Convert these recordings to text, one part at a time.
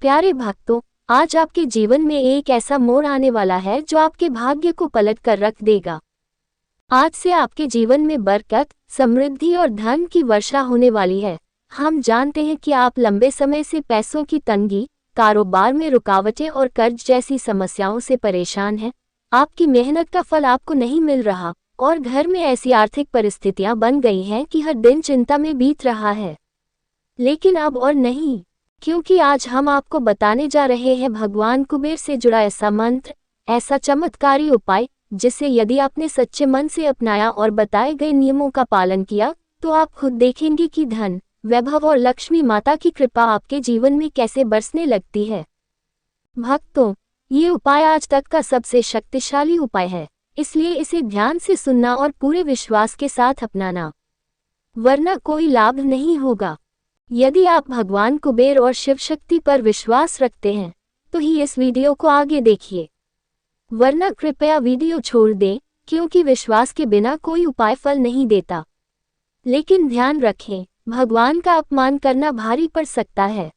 प्यारे भक्तों, आज आपके जीवन में एक ऐसा मोड़ आने वाला है जो आपके भाग्य को पलट कर रख देगा। आज से आपके जीवन में बरकत, समृद्धि और धन की वर्षा होने वाली है। हम जानते हैं कि आप लंबे समय से पैसों की तंगी, कारोबार में रुकावटें और कर्ज जैसी समस्याओं से परेशान हैं। आपकी मेहनत का फल आपको नहीं मिल रहा और घर में ऐसी आर्थिक परिस्थितियां बन गई हैं कि हर दिन चिंता में बीत रहा है। लेकिन अब और नहीं, क्योंकि आज हम आपको बताने जा रहे हैं भगवान कुबेर से जुड़ा ऐसा मंत्र, ऐसा चमत्कारी उपाय जिसे यदि आपने सच्चे मन से अपनाया और बताए गए नियमों का पालन किया तो आप खुद देखेंगे कि धन, वैभव और लक्ष्मी माता की कृपा आपके जीवन में कैसे बरसने लगती है। भक्तों, ये उपाय आज तक का सबसे शक्तिशाली उपाय है, इसलिए इसे ध्यान से सुनना और पूरे विश्वास के साथ अपनाना, वरना कोई लाभ नहीं होगा। यदि आप भगवान कुबेर और शिव शक्ति पर विश्वास रखते हैं तो ही इस वीडियो को आगे देखिए, वरना कृपया वीडियो छोड़ दें, क्योंकि विश्वास के बिना कोई उपाय फल नहीं देता। लेकिन ध्यान रखें, भगवान का अपमान करना भारी पड़ सकता है,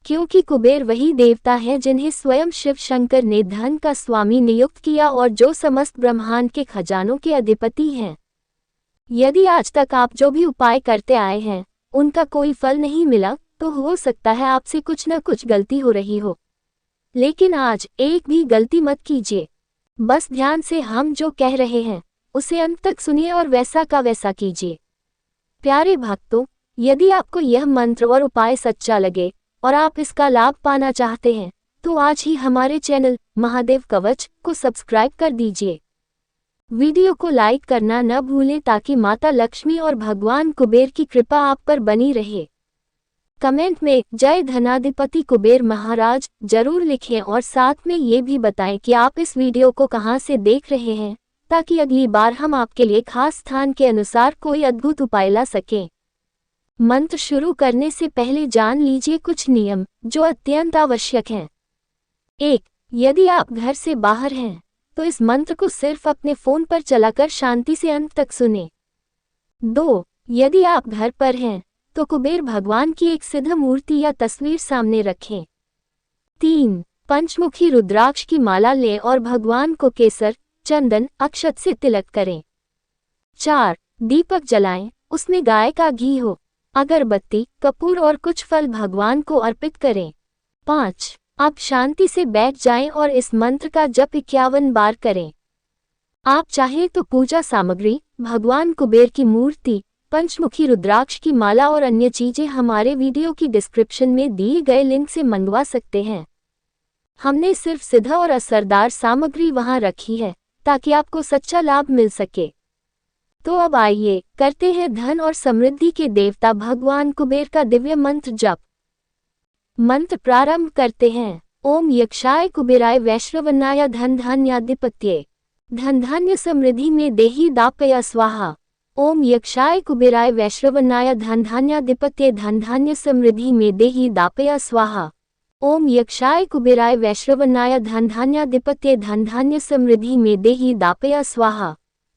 क्योंकि कुबेर वही देवता है जिन्हें स्वयं शिव शंकर ने धन का स्वामी नियुक्त किया और जो समस्त ब्रह्मांड के खजानों के अधिपति हैं। यदि आज तक आप जो भी उपाय करते आए हैं उनका कोई फल नहीं मिला तो हो सकता है आपसे कुछ न कुछ गलती हो रही हो। लेकिन आज एक भी गलती मत कीजिए, बस ध्यान से हम जो कह रहे हैं उसे अंत तक सुनिए और वैसा का वैसा कीजिए। प्यारे भक्तों, यदि आपको यह मंत्र और उपाय सच्चा लगे और आप इसका लाभ पाना चाहते हैं तो आज ही हमारे चैनल महादेव कवच को सब्सक्राइब कर दीजिए। वीडियो को लाइक करना न भूलें ताकि माता लक्ष्मी और भगवान कुबेर की कृपा आप पर बनी रहे। कमेंट में जय धनाधिपति कुबेर महाराज जरूर लिखें और साथ में ये भी बताएं कि आप इस वीडियो को कहां से देख रहे हैं, ताकि अगली बार हम आपके लिए खास स्थान के अनुसार कोई अद्भुत उपाय ला सकें। मंत्र शुरू करने से पहले जान लीजिए कुछ नियम जो अत्यंत आवश्यक हैं। 1. यदि आप घर से बाहर हैं तो इस मंत्र को सिर्फ अपने फोन पर चलाकर शांति से अंत तक सुनें। 2. यदि आप घर पर हैं तो कुबेर भगवान की एक सिद्ध मूर्ति या तस्वीर सामने रखें। 3. पंचमुखी रुद्राक्ष की माला लें और भगवान को केसर, चंदन, अक्षत से तिलक करें। 4. दीपक जलाएं, उसमें गाय का घी हो, अगरबत्ती, कपूर और कुछ फल भगवान को अर्पित करें। 5. आप शांति से बैठ जाएं और इस मंत्र का जप 51 बार करें। आप चाहें तो पूजा सामग्री, भगवान कुबेर की मूर्ति, पंचमुखी रुद्राक्ष की माला और अन्य चीजें हमारे वीडियो की डिस्क्रिप्शन में दिए गए लिंक से मंगवा सकते हैं। हमने सिर्फ सिद्ध और असरदार सामग्री वहां रखी है ताकि आपको सच्चा लाभ मिल सके। तो अब आइए करते हैं धन और समृद्धि के देवता भगवान कुबेर का दिव्य मंत्र जप। मंत्र प्रारंभ करते हैं। ओम यक्षाय कुबेराय वैश्रवणाय धन धान्याधिपत्ये धन धान्य समृद्धि में देहि दापया स्वाहा। ओम यक्षाय कुबेराय वैश्रवणाय धन धान्याधिपत्ये धन धान्य समृद्धि में देहि दापया स्वाहा। ओम यक्षाय कुबेराय वैश्रवणाय धन धान्याधिपत्ये धन धान्य समृद्धि में देहि दापया स्वाहा।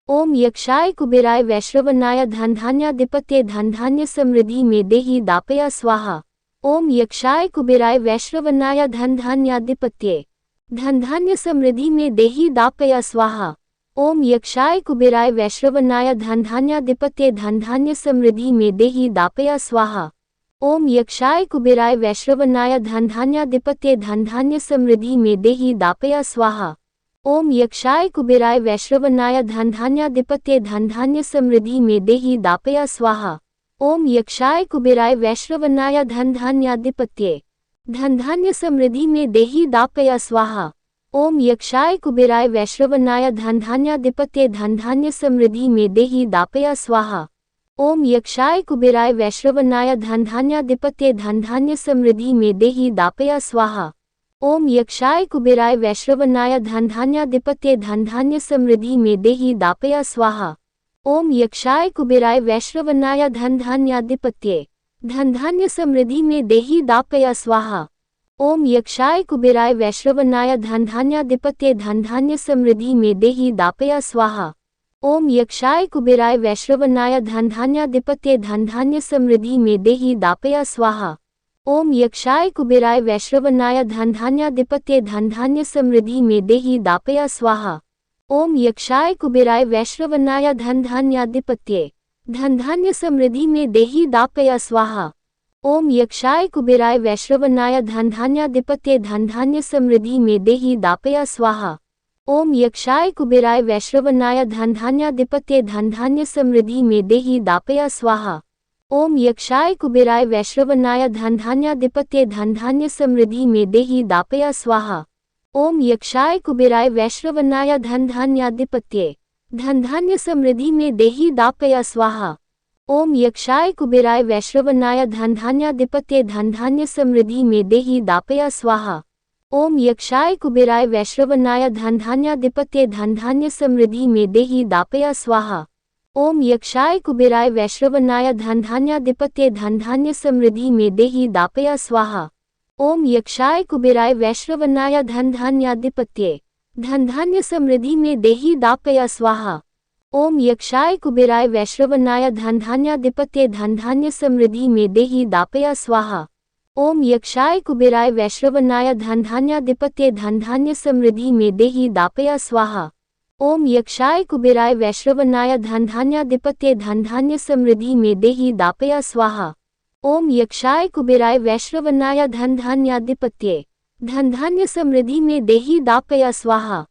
ओम यक्षाय कुबेराय वैश्रवणाय धन धान्याधिपत्ये धन धान्य समृद्धि में देहि दापया स्वाहा। ओम यक्षाय कुबेराय वैश्रवणाय धन धान्याधिपत्ये धन धान्य समृद्धि में देहि दापया स्वाहा। ओम यक्षाय कुबेराय वैश्रवणाय धन धान्याधिपत्ये धन धान्य समृद्धि में देहि दापया स्वाहा। ओम यक्षाय कुबेराय वैश्रवणाय धन धान्याधिपत्ये धन धान्य समृद्धि में देहि दापया स्वाहा। ओम यक्षाय कुबेराय वैश्रवणाय धन धान्याधिपत्ये धन धान्य समृद्धि में देहि दापया स्वाहा। ओम यक्षाय कुबेराय वैश्रवणाय धन धान्याधिपत्ये धन धान्य समृद्धि में देहि दापया स्वाहा। ओम यक्षाय कुबेराय वैश्रवणाय धन धान्याधिपत्ये धन धान्य समृद्धि में देहि दापया स्वाहा। ओम यक्षाय कुबेराय वैश्रवणाय धन धान्याधिपत्ये धन धान्य समृद्धि में देहि दापया स्वाहा। ओम यक्षाय कुबेराय वैश्रवणाय धन धान्याधिपत्ये धन धान्य समृद्धि में देहि दापया स्वाहा। ओम यक्षाय कुबेराय वैश्रवणाय धन धान्याधिपत्ये धन धान्य समृद्धि में देहि दापया स्वाहा। ओम यक्षाय कुबेराय वैश्रवणाय धन धान्याधिपत्ये धन धान्य समृद्धि में देहि दापया स्वाहा। ओम यक्षाय कुबेराय वैश्रवणाय धन धान्याधिपत्ये धन धान्य समृद्धि में देहि दापया स्वाहा। ओम यक्षाय कुबेराय वैश्रवणाय धनधान्याधिपत्ये धनधान्य समृद्धि में देहि दापया स्वाहा। ओम यक्षाय कुबेराय वैश्रवणाय धनधान्याधिपत्ये धनधान्य समृद्धि में देहि दापया स्वाहा। ओम यक्षाय कुबेराय वैश्रवणाय धनधान्याधिपत्ये धनधान्य समृद्धि में देहि दापया स्वाहा। ओम यक्षाय कुबेराय वैश्रवणाय धनधान्याधिपत्ये धनधान्य समृद्धि में देहि दापया स्वाहा। ओम यक्षाय कुबेराय वैश्रवणाय धनधान्याधिपत्ये धनधान्य समृद्धि में देहि दापया स्वाहा। ओम यक्षाय कुबेराय वैश्रवणाय धनधान्याधिपत्ये धनधान्य समृद्धि में देहि दापया स्वाहा। ओम यक्षाय कुबेराय वैश्रवणाय धनधान्याधिपत्ये धनधान्य समृद्धि में देहि दापया स्वाहा। ओम यक्षाय कुबेराय वैश्रवणाय धनधान्याधिपत्ये धनधान्य समृद्धि में देहि दापया स्वाहा। ओम यक्षाय कुबेराय वैश्रवणाय धनधान्याधिपत्ये धनधान्य समृद्धि में देहि दापया स्वाहा। ओम यक्षाय कुबेराय वैश्रवणाय धनधान्याधिपत्ये धनधान्य समृद्धि में देहि दापया स्वाहा। ओम यक्षाय कुबेराय वैश्रवणाय धनधान्याधिपत्ये धनधान्य समृद्धि में देहि दापया स्वाहा। ओम यक्षाय कुबेराय वैश्रवणाय धनधान्याधिपत्ये धनधान्य समृद्धि में देहि दापया स्वाहा। ओम यक्षाय कुबेराय वैश्रवणाय धनधान्याधिपत्ये धनधान्य समृद्धि में देहि दापया स्वाहा। ओम यक्षाय कुबेराय वैश्रवणाय धनधान्याधिपत्ये धनधान्य समृद्धि में देहि दापया स्वाहा।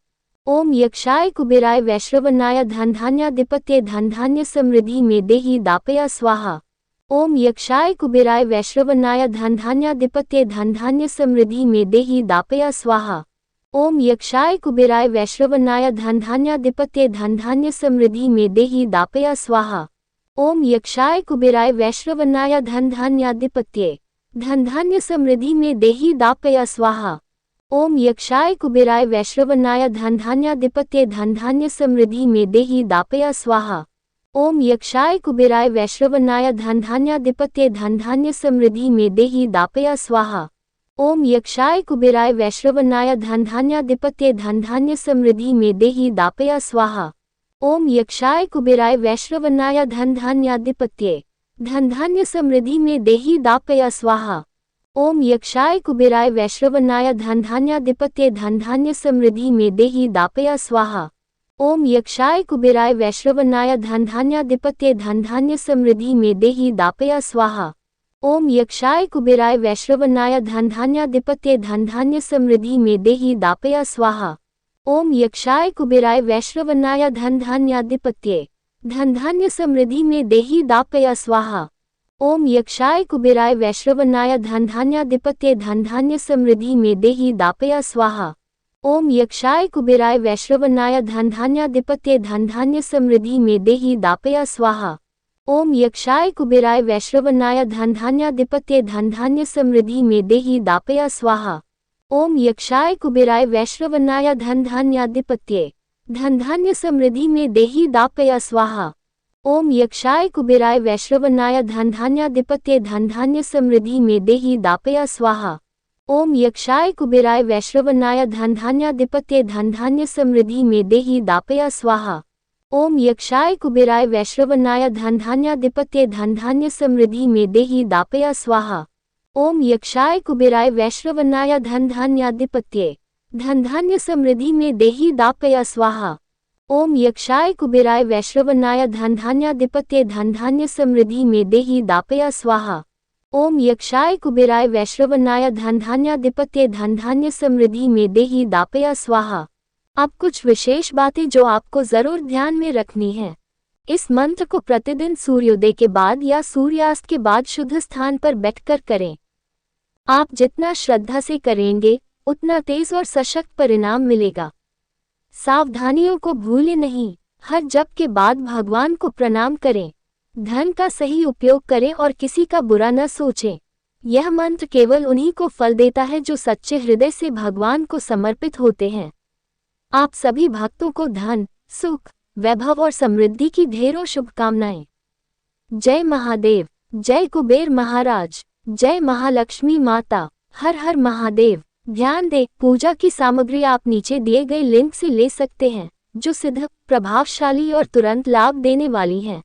ओम यक्षाय कुबेराय वैश्रवणाय धनधान्याधिपत्ये धनधान्य समृद्धि में देहि दापया स्वाहा। ओम यक्षाय कुबेराय वैश्रवणाय धनधान्याधिपत्ये धनधान्य समृद्धि में देहि दापया स्वाहा। ओम यक्षाय कुबेराय वैश्रवणाय धनधान्याधिपत्ये धनधान्य समृद्धि में देहि दापया स्वाहा। ओम यक्षाय कुबेराय वैश्रवणाय धनधान्याधिपत्ये धनधान्य समृद्धि में देहि दापया स्वाहा। ओम यक्षाय कुबेराय वैश्रवणाय धनधान्याधिपत्ये धनधान्य समृद्धि में देहि दापया स्वाहा। ओम यक्षाय कुबेराय वैश्रवणाय धनधान्याधिपत्ये धनधान्य समृद्धि में देहि दापया स्वाहा। ओम यक्षाय कुबेराय वैश्रवणाय धनधान्याधिपत्ये धनधान्य समृद्धि में देहि दापया स्वाहा। ओम यक्षाय कुबेराय वैश्रवणाय धनधान्याधिपत्ये धनधान्य समृद्धि में देहि दापया स्वाहा। ओम यक्षाय कुबेराय वैश्रवणाय धनधान्याधिपत्ये धनधान्य समृद्धि में देहि दापया स्वाहा। ओम यक्षाय कुबेराय वैश्रवणाय धनधान्याधिपत्ये धनधान्य समृद्धि में देहि दापया स्वाहा। ओम यक्षाय कुबेराय वैश्रवणाय धनधान्याधिपत्ये धनधान्य समृद्धि में देहि दापया स्वाहा। ओम यक्षाय कुबेराय वैश्रवणाय धनधान्याधिपत्ये धनधान्य समृद्धि में देहि दापया स्वाहा। ओम यक्षाय कुबेराय वैश्रवणाय धनधान्याधिपत्ये धनधान्य समृद्धि में देहि दापया स्वाहा। ओम यक्षाय कुबेराय वैश्रवणाय धनधान्याधिपत्ये धनधान्य समृद्धि में देहि दापया स्वाहा। ओम यक्षाय कुबेराय वैश्रवणाय धनधान्याधिपत्ये धनधान्य समृद्धि में देहि दापया स्वाहा। ओम यक्षाय कुबेराय वैश्रवणाय धनधान्याधिपत्ये धनधान्य समृद्धि में देहि दापया स्वाहा। ओम यक्षाय कुबेराय वैश्रवणाय धनधान्याधिपत्ये धनधान्य समृद्धि में देहि दापया स्वाहा। ओम यक्षाय कुबेराय वैश्रवणाय धनधान्याधिपत्ये धनधान्य समृद्धि में देहि दापया स्वाहा। ओम यक्षाय कुबेराय वैश्रवणाय धनधान्याधिपत्ये धनधान्य समृद्धि में देहि दापया स्वाहा। ओम यक्षाय कुबेराय वैश्रवणाय धनधान्याधिपत्ये धनधान्य समृद्धि में देहि दापया स्वाहा। ओम यक्षाय कुबेराय वैश्रवणाय धनधान्याधिपत्ये धनधान्य समृद्धि में देहि दापया स्वाहा। ओम यक्षाय कुबेराय वैश्रवणाय धनधान्याधिपत्ये धनधान्य समृद्धि में देहि दापया स्वाहा। अब कुछ विशेष बातें जो आपको जरूर ध्यान में रखनी है। इस मंत्र को प्रतिदिन सूर्योदय के बाद या सूर्यास्त के बाद शुद्ध स्थान पर बैठकर करें। आप जितना श्रद्धा से करेंगे उतना तेज और सशक्त परिणाम मिलेगा। सावधानियों को भूलें नहीं। हर जप के बाद भगवान को प्रणाम करें। धन का सही उपयोग करें और किसी का बुरा न सोचें। यह मंत्र केवल उन्हीं को फल देता है जो सच्चे हृदय से भगवान को समर्पित होते हैं। आप सभी भक्तों को धन, सुख, वैभव और समृद्धि की ढेरों शुभकामनाएं। जय महादेव, जय कुबेर महाराज, जय महालक्ष्मी माता, हर हर महादेव। ध्यान दें, पूजा की सामग्री आप नीचे दिए गए लिंक से ले सकते हैं, जो सिद्ध, प्रभावशाली और तुरंत लाभ देने वाली है।